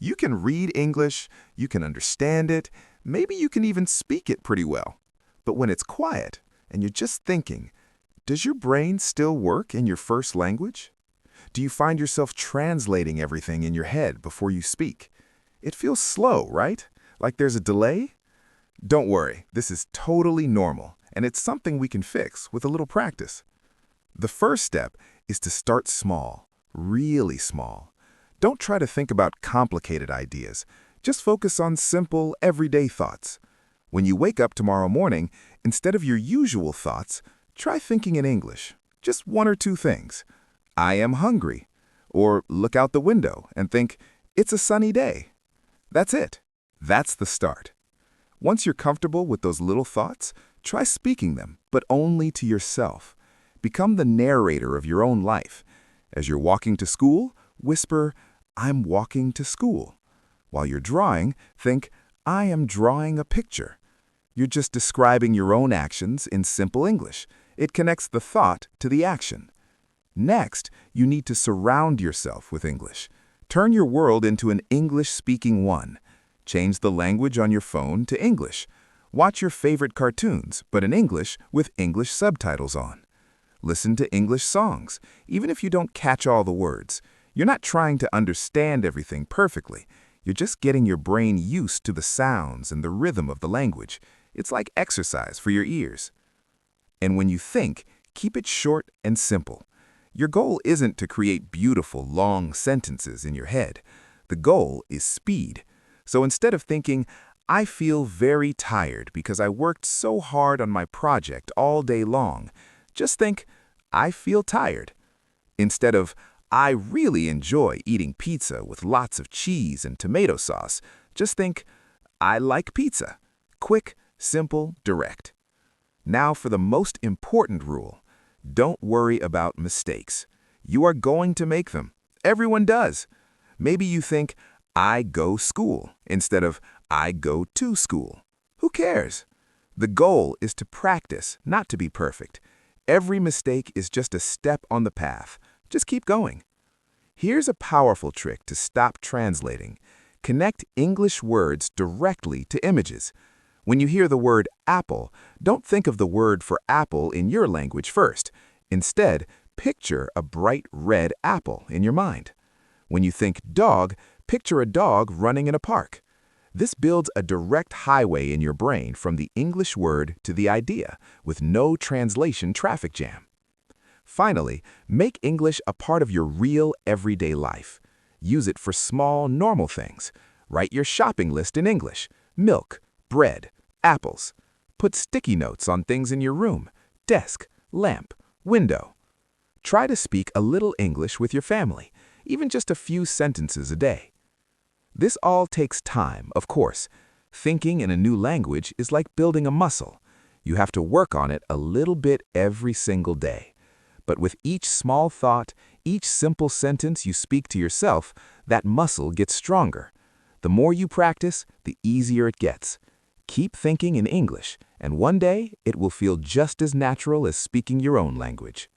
You can read English, you can understand it, maybe you can even speak it pretty well. But when it's quiet and you're just thinking, does your brain still work in your first language? Do you find yourself translating everything in your head before you speak? It feels slow, right? Like there's a delay? Don't worry, this is totally normal, and it's something we can fix with a little practice. The first step is to start small, really small. Don't try to think about complicated ideas. Just focus on simple, everyday thoughts. When you wake up tomorrow morning, instead of your usual thoughts, try thinking in English. Just one or two things. I am hungry. Or look out the window and think, it's a sunny day. That's it. That's the start. Once you're comfortable with those little thoughts, try speaking them, but only to yourself. Become the narrator of your own life. As you're walking to school, whisper, I'm walking to school. While you're drawing, think, I am drawing a picture. You're just describing your own actions in simple English. It connects the thought to the action. Next, you need to surround yourself with English. Turn your world into an English-speaking one. Change the language on your phone to English. Watch your favorite cartoons, but in English with English subtitles on. Listen to English songs, even if you don't catch all the words. You're not trying to understand everything perfectly. You're just getting your brain used to the sounds and the rhythm of the language. It's like exercise for your ears. And when you think, keep it short and simple. Your goal isn't to create beautiful, long sentences in your head. The goal is speed. So instead of thinking, I feel very tired because I worked so hard on my project all day long, just think, I feel tired. Instead of, I really enjoy eating pizza with lots of cheese and tomato sauce, just think, I like pizza. Quick, simple, direct. Now for the most important rule. Don't worry about mistakes. You are going to make them. Everyone does. Maybe you think, I go school, instead of I go to school. Who cares? The goal is to practice, not to be perfect. Every mistake is just a step on the path. Just keep going. Here's a powerful trick to stop translating. Connect English words directly to images. When you hear the word apple, don't think of the word for apple in your language first. Instead, picture a bright red apple in your mind. When you think dog, picture a dog running in a park. This builds a direct highway in your brain from the English word to the idea, with no translation traffic jam. Finally, make English a part of your real everyday life. Use it for small, normal things. Write your shopping list in English. Milk, bread, apples. Put sticky notes on things in your room, desk, lamp, window. Try to speak a little English with your family, even just a few sentences a day. This all takes time, of course. Thinking in a new language is like building a muscle. You have to work on it a little bit every single day. But with each small thought, each simple sentence you speak to yourself, that muscle gets stronger. The more you practice, the easier it gets. Keep thinking in English, and one day it will feel just as natural as speaking your own language.